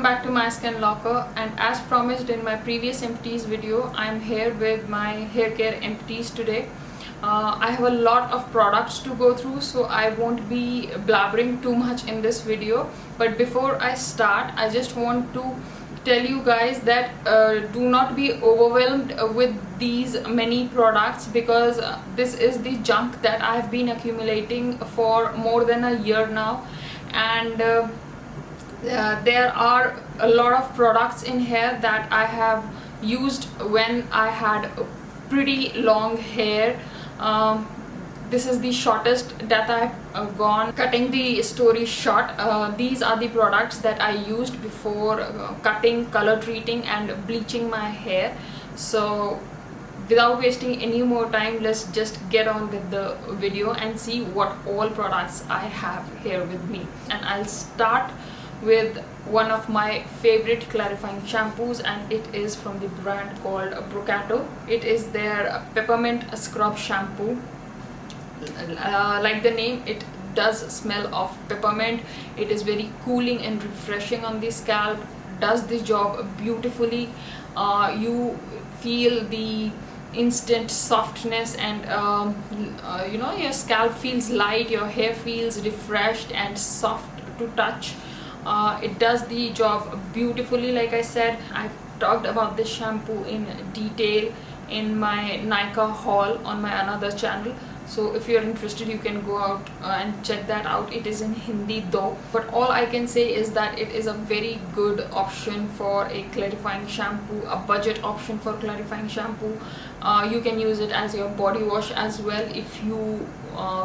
back to My Skin Locker, and as promised in my previous empties video, I'm here with my hair care empties today. I have a lot of products to go through, so I won't be blabbering too much in this video. But before I start, I just want to tell you guys that do not be overwhelmed with these many products, because this is the junk that I've been accumulating for more than a year now, and there are a lot of products in here that I have used when I had pretty long hair. This is the shortest that I've gone. Cutting the story short, these are the products that I used before cutting, color treating and bleaching my hair. So without wasting any more time, let's just get on with the video and see what all products I have here with me. And I'll start with one of my favorite clarifying shampoos, and it is from the brand called Brocato. It is their peppermint scrub shampoo. Like the name, it does smell of peppermint. It is very cooling and refreshing on the scalp, does the job beautifully. You feel the instant softness, and your scalp feels light, your hair feels refreshed and soft to touch. It does the job beautifully. Like I said, I've talked about this shampoo in detail in my Nykaa haul on my another channel, so if you're interested, you can go out and check that out. It is in Hindi though, but all I can say is that it is a very good option for a clarifying shampoo, a budget option for clarifying shampoo. You can use it as your body wash as well if you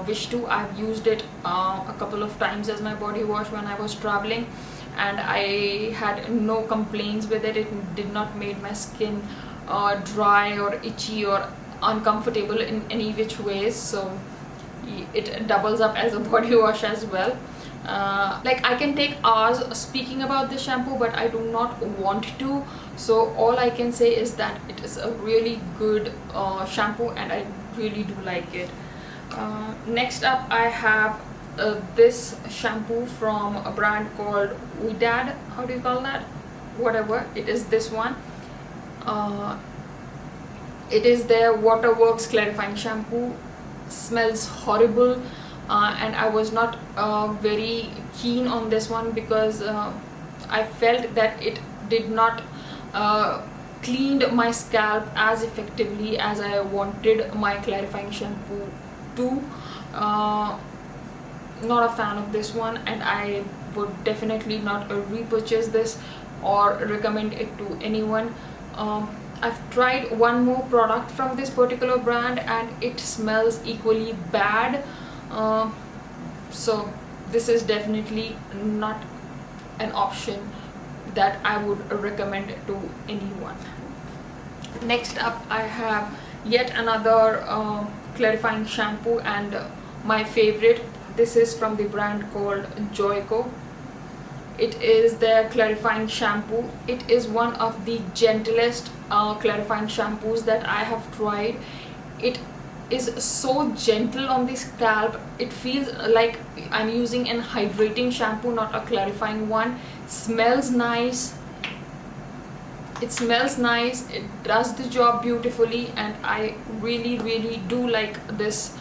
wish to. I've used it a couple of times as my body wash when I was traveling, and I had no complaints with it. It did not make my skin dry or itchy or uncomfortable in any which ways, so it doubles up as a body wash as well. Like, I can take hours speaking about this shampoo, but I do not want to, so all I can say is that it is a really good shampoo and I really do like it. Next up, I have this shampoo from a brand called Ouidad. How do you call that? Whatever, it is this one. It is their Waterworks clarifying shampoo. Smells horrible, and I was not very keen on this one because I felt that it did not cleaned my scalp as effectively as I wanted my clarifying shampoo to. Not a fan of this one, and I would definitely not repurchase this or recommend it to anyone. I've tried one more product from this particular brand and it smells equally bad, so this is definitely not an option that I would recommend to anyone. Next up, I have yet another clarifying shampoo, and my favorite. This is from the brand called Joico. It is their clarifying shampoo. It is one of the gentlest clarifying shampoos that I have tried. It is so gentle on the scalp. It feels like I'm using an hydrating shampoo, not a clarifying one. Smells nice. It smells nice. It does the job beautifully, and I really do like this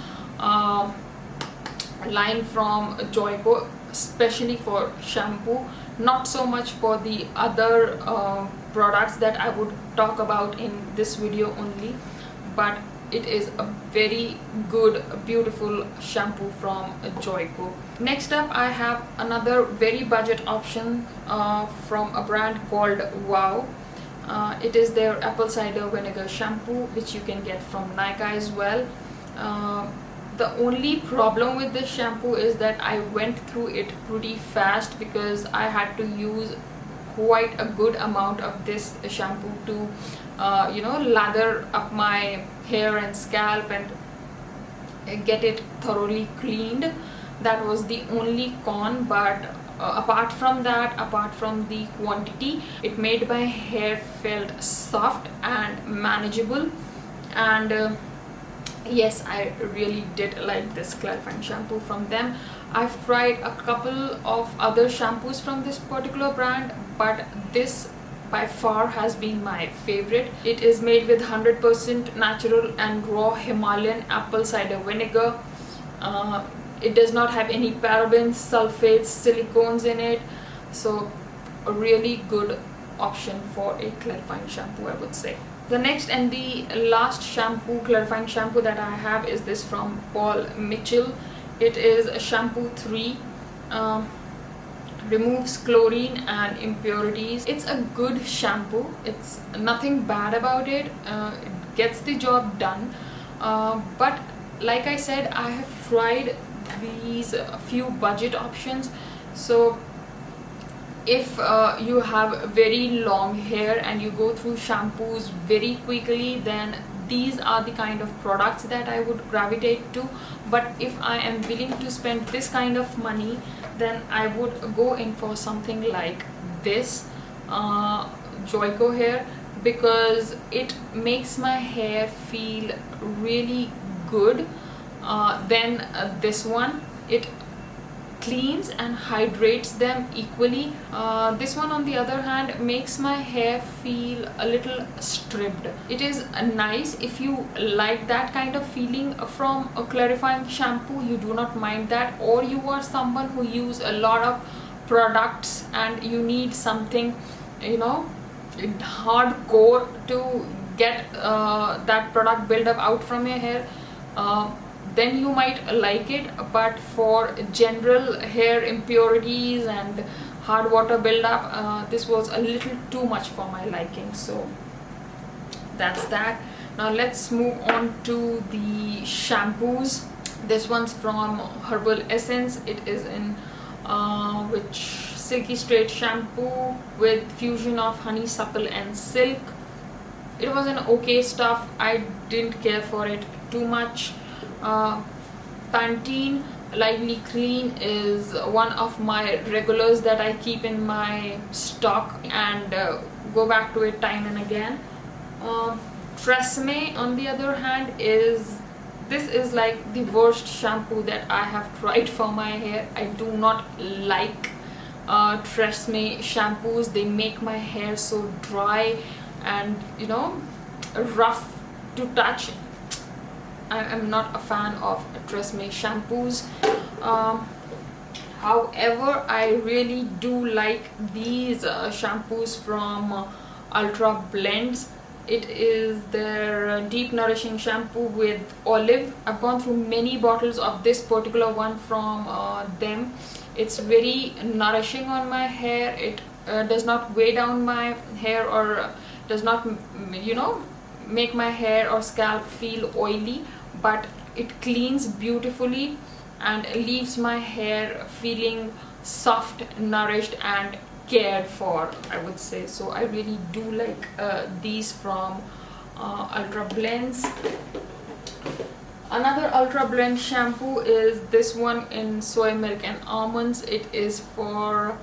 line from Joico, especially for shampoo, not so much for the other products that I would talk about in this video only, but it is a very good, beautiful shampoo from Joico. Next up, I have another very budget option from a brand called Wow. It is their apple cider vinegar shampoo, which you can get from Nykaa as well. The only problem with this shampoo is that I went through it pretty fast because I had to use quite a good amount of this shampoo to lather up my hair and scalp and get it thoroughly cleaned. That was the only con, but apart from that, apart from the quantity, it made my hair felt soft and manageable, and yes, I really did like this clarifying shampoo from them. I've tried a couple of other shampoos from this particular brand, but this by far has been my favorite. It is made with 100% natural and raw Himalayan apple cider vinegar. It does not have any parabens, sulfates, silicones in it, so a really good option for a clarifying shampoo, I would say. The next and the last shampoo, clarifying shampoo that I have is this from Paul Mitchell. It is a shampoo 3. Removes chlorine and impurities. It's a good shampoo. It's nothing bad about it. It gets the job done. But like I said, I have tried these few budget options. So if you have very long hair and you go through shampoos very quickly, then these are the kind of products that I would gravitate to. But if I am willing to spend this kind of money, then I would go in for something like this Joico hair, because it makes my hair feel really good. Then this one, it cleans and hydrates them equally. This one on the other hand makes my hair feel a little stripped. It is nice if you like that kind of feeling from a clarifying shampoo, you do not mind that, or you are someone who use a lot of products and you need something, you know, hardcore to get that product buildup out from your hair, then you might like it. But for general hair impurities and hard water buildup, this was a little too much for my liking. So that's that. Now let's move on to the shampoos. This one's from Herbal Essence. It is in which Silky Straight shampoo with fusion of honeysuckle and silk. It was an okay stuff. I didn't care for it too much. Pantene Lively Clean is one of my regulars that I keep in my stock and go back to it time and again. Tresemme on the other hand is like the worst shampoo that I have tried for my hair. I do not like Tresemme shampoos. They make my hair so dry and, you know, rough to touch. I am not a fan of Tresemme shampoos. However, I really do like these shampoos from Ultra Blends. It is their deep nourishing shampoo with olive. I've gone through many bottles of this particular one from them. It's very nourishing on my hair. It does not weigh down my hair or does not, you know, make my hair or scalp feel oily, but it cleans beautifully and leaves my hair feeling soft, nourished and cared for, I would say. So I really do like these from Ultra Blends. Another Ultra Blend shampoo is this one in soy milk and almonds. It is for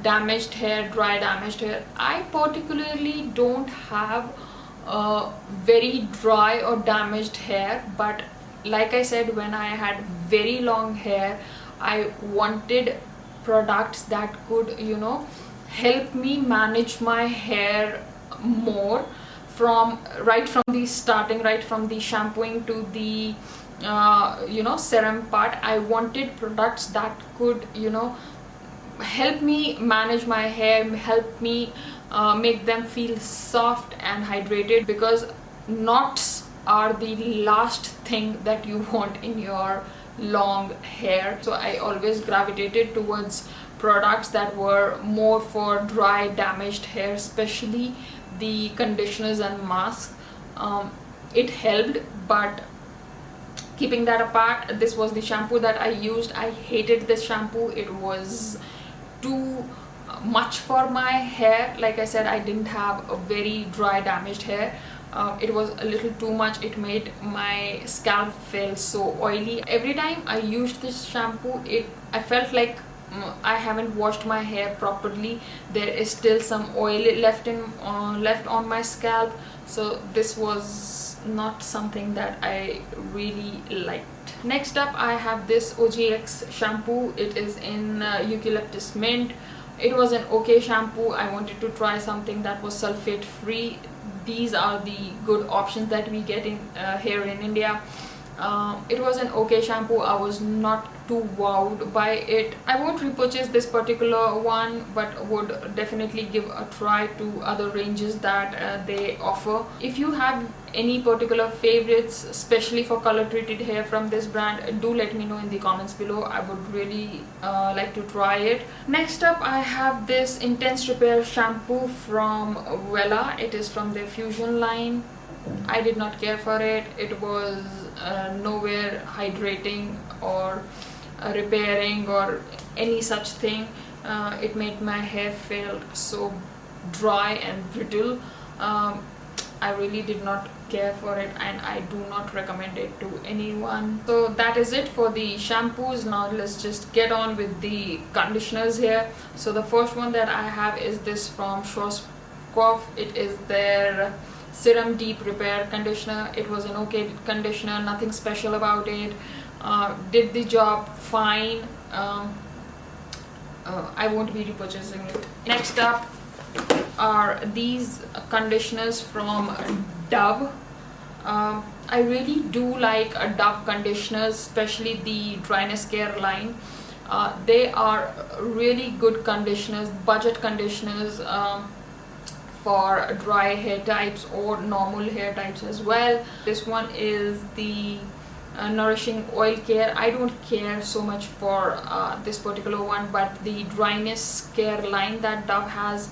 damaged hair, dry damaged hair. I particularly don't have very dry or damaged hair, but like I said, when I had very long hair, I wanted products that could, you know, help me manage my hair more from right from the starting, right from the shampooing to the you know, serum part. I wanted products that could, you know, help me manage my hair, help me make them feel soft and hydrated, because knots are the last thing that you want in your long hair. So I always gravitated towards products that were more for dry damaged hair, especially the conditioners and masks. It helped, but keeping that apart, this was the shampoo that I used. I hated this shampoo. It was too much for my hair. Like I said, I didn't have a very dry damaged hair. It was a little too much. It made my scalp feel so oily. Every time I used this shampoo, I felt like I haven't washed my hair properly. There is still some oil left on my scalp. So this was not something that I really liked. Next up, I have this OGX shampoo. It is in eucalyptus mint. It was an okay shampoo. I wanted to try something that was sulfate free. These are the good options that we get in here in India. It was an okay shampoo. I was not too wowed by it. I won't repurchase this particular one, but would definitely give a try to other ranges that they offer. If you have any particular favorites, especially for color treated hair from this brand, do let me know in the comments below. I would really like to try it. Next up, I have this Intense Repair shampoo from Wella. It is from their Fusion line. I did not care for it. It was nowhere hydrating or repairing or any such thing. It made my hair feel so dry and brittle. I really did not care for it, and I do not recommend it to anyone. So that is it for the shampoos. Now let's just get on with the conditioners here. So the first one that I have is this from Schwarzkopf. It is their Serum Deep Repair Conditioner. It was an okay conditioner, nothing special about it. Did the job fine. I won't be repurchasing it. Next up are these conditioners from Dove. I really do like Dove conditioners, especially the dryness care line. They are really good conditioners, budget conditioners, for dry hair types or normal hair types as well. This one is the Nourishing Oil Care. I don't care so much for this particular one, but the dryness care line that Dove has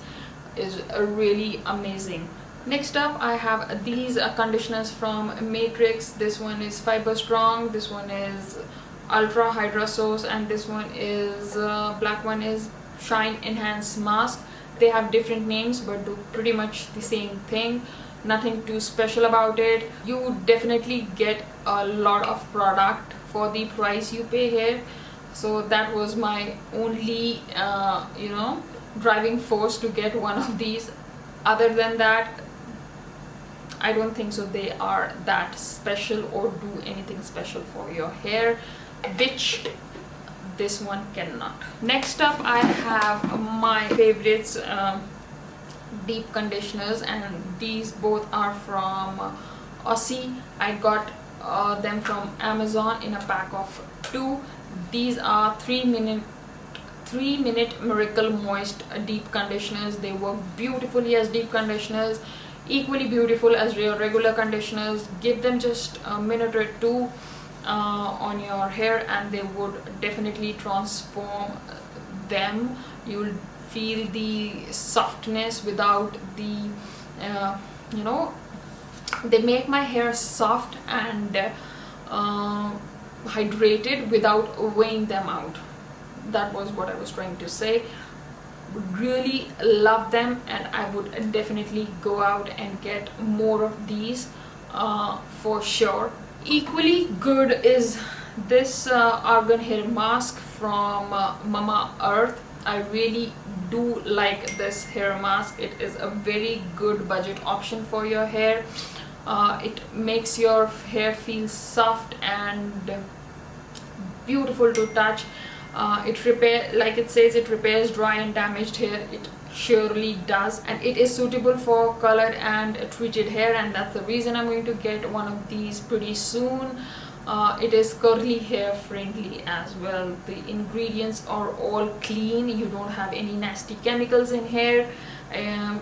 is really amazing. Next up, I have these conditioners from Matrix. This one is Fiber Strong, this one is Ultra Hydra Source, and this one is black one is Shine Enhance Mask. They have different names but do pretty much the same thing. Nothing too special about it. You definitely get a lot of product for the price you pay here. So that was my only driving force to get one of these. Other than that, I don't think so they are that special or do anything special for your hair, which this one cannot. Next up, I have my favorites, deep conditioners, and these both are from Aussie. I got them from Amazon in a pack of 2. These are 3-minute Miracle Moist deep conditioners. They work beautifully as deep conditioners, equally beautiful as your regular conditioners. Give them just a minute or 2 on your hair and they would definitely transform them. You'll feel the softness without the they make my hair soft and hydrated without weighing them out. That was what I was trying to say. Really love them, and I would definitely go out and get more of these for sure. Equally good is this argan hair mask from Mama Earth. I really do like this hair mask. It is a very good budget option for your hair. It makes your hair feel soft and beautiful to touch. Like it says, it repairs dry and damaged hair. It surely does, and it is suitable for colored and treated hair, and that's the reason I'm going to get one of these pretty soon. It is curly hair friendly as well. The ingredients are all clean. You don't have any nasty chemicals in here. A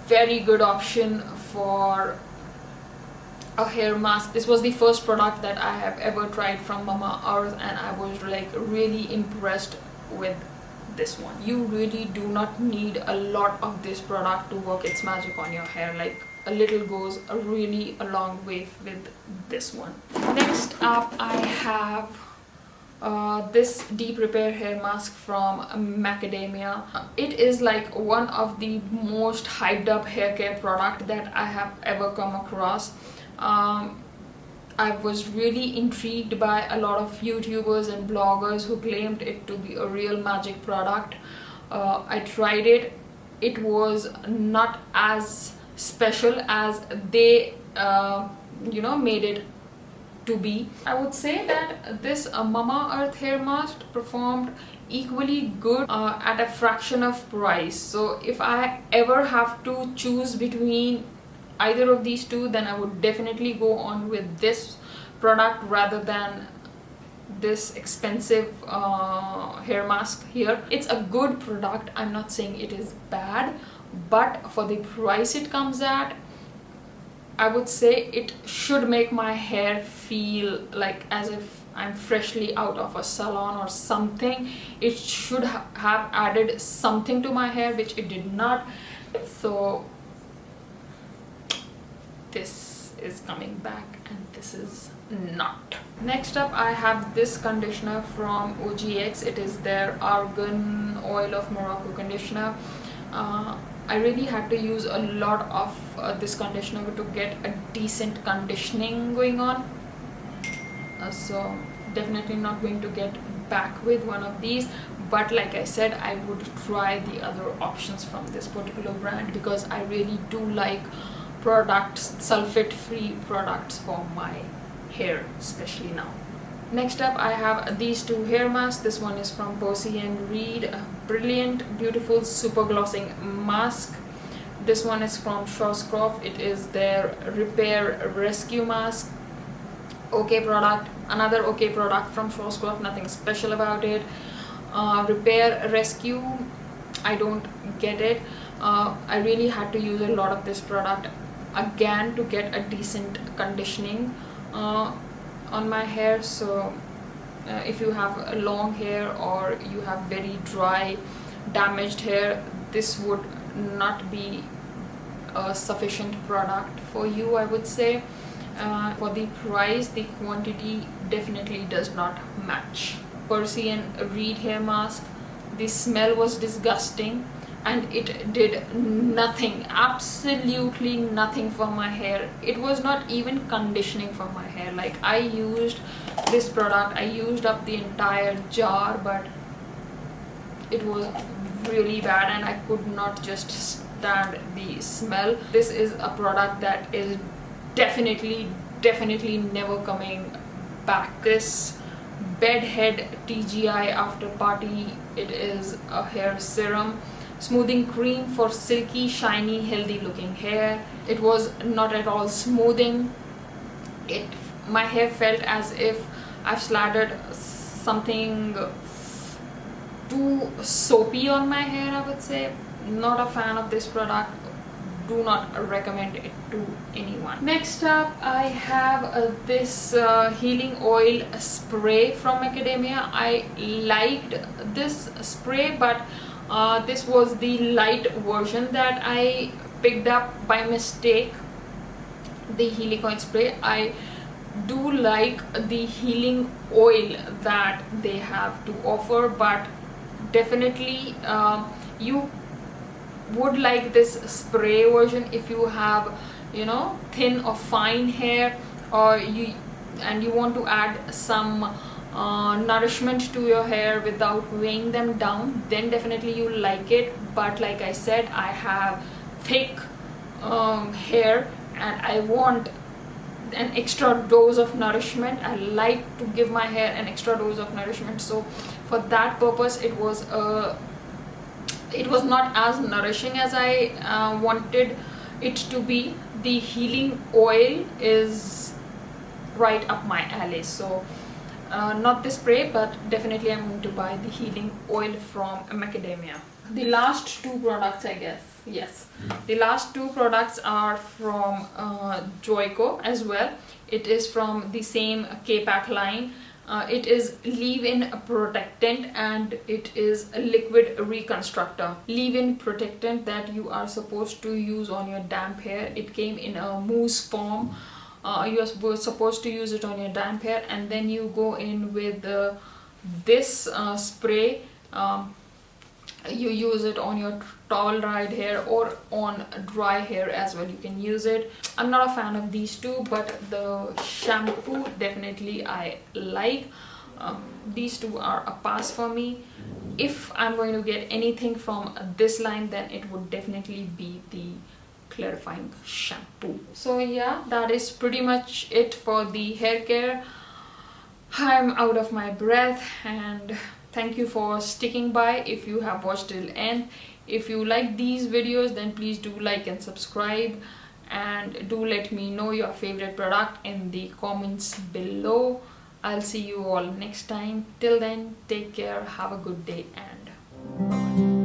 very good option for a hair mask. This was the first product that I have ever tried from Mama Earth, and I was like really impressed with this one. You really do not need a lot of this product to work its magic on your hair. Like a little goes a really a long way with this one. Next up, I have this deep repair hair mask from Macadamia. It is like one of the most hyped up hair care product that I have ever come across. I was really intrigued by a lot of YouTubers and bloggers who claimed it to be a real magic product. I tried it. It was not as special as they made it to be. I would say that this Mamaearth hair mask performed equally good at a fraction of price. So if I ever have to choose between either of these two, then I would definitely go on with this product rather than this expensive hair mask here. It's a good product, I'm not saying it is bad, but for the price it comes at, I would say it should make my hair feel like as if I'm freshly out of a salon or something. It should have added something to my hair, which it did not. So this is coming back and this is not. Next up, I have this conditioner from OGX. It is their Argan Oil of Morocco conditioner. I really had to use a lot of this conditioner to get a decent conditioning going on. So definitely not going to get back with one of these, but like I said, I would try the other options from this particular brand because I really do like products, sulfate free products for my hair, especially now. Next up, I have these two hair masks. This one is from Percy and Reed, a brilliant, beautiful, super glossing mask. This one is from Schwarzkopf. It is their Repair Rescue mask. Okay product, another okay product from Schwarzkopf, nothing special about it. Repair Rescue, I don't get it. I really had to use a lot of this product again to get a decent conditioning on my hair. So if you have a long hair or you have very dry, damaged hair, this would not be a sufficient product for you, I would say. For the price, the quantity definitely does not match. Percy and Reed hair mask, the smell was disgusting and it did nothing, absolutely nothing for my hair. It was not even conditioning for my hair. Like, I used this product, I used up the entire jar, but it was really bad and I could not just stand the smell. This is a product that is definitely never coming back. This Bedhead TGI After Party, it is a hair serum, smoothing cream for silky, shiny, healthy looking hair. It was not at all smoothing. My hair felt as if I've slathered something too soapy on my hair, I would say. Not a fan of this product. Do not recommend it to anyone. Next up, I have this healing oil spray from Macadamia. I liked this spray, but this was the light version that I picked up by mistake. The healing oil spray. I do like the healing oil that they have to offer, but definitely you would like this spray version if you have, you know, thin or fine hair, or you want to add some nourishment to your hair without weighing them down, then definitely you like it. But like I said, I have thick hair and I want an extra dose of nourishment. I like to give my hair an extra dose of nourishment, so for that purpose it was not as nourishing as I wanted it to be. The healing oil is right up my alley, so not the spray, but definitely I'm going to buy the healing oil from Macadamia. The last two products, I guess, yes, the last two products are from Joico as well. It is from the same K-Pack line. It is leave-in protectant and it is a liquid reconstructor. Leave-in protectant that you are supposed to use on your damp hair. It came in a mousse form. You are supposed to use it on your damp hair, and then you go in with this spray. You use it on your towel dried hair or on dry hair as well. You can use it. I'm not a fan of these two, but the shampoo definitely I like. These two are a pass for me. If I'm going to get anything from this line, then it would definitely be the clarifying shampoo. So yeah, that is pretty much it for the hair care. I'm out of my breath, and thank you for sticking by if you have watched till end. If you like these videos, then please do like and subscribe, and do let me know your favorite product in the comments below. I'll see you all next time. Till then, take care, have a good day, and bye.